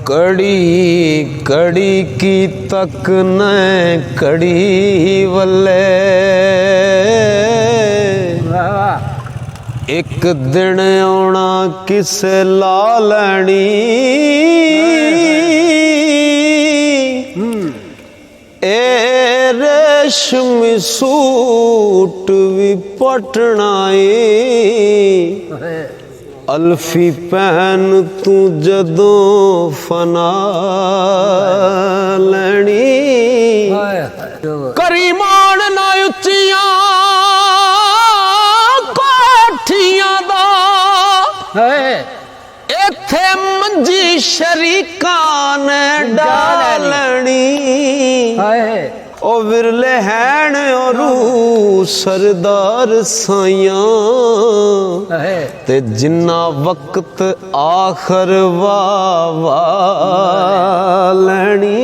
कड़ी कड़ी की तक न कड़ी वल्ले एक दिन आना किसे ला लैनी ए रेशमी सूट भी पटना अल्फी पहन तू जदों फना लैनी करी मान ना उच्चियां कोठियां दा इत्थे मंजी शरीकां ने डालनी ओ विरले हैन औरू सरदार साइयां ते जिन्ना वक्त आखर वाह लैनी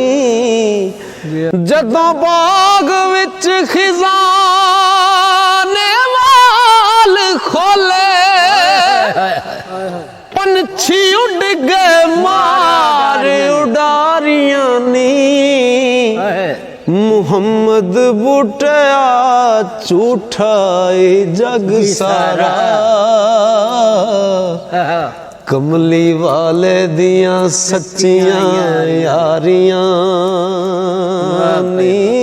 जदों बाग विच खिजाने वाल खोले पंछी उड़ गए मार उडारियां नी मुहम्मद बुटिया झूठा जग सारा कमली वाले दियां सच्चियां यारियां नी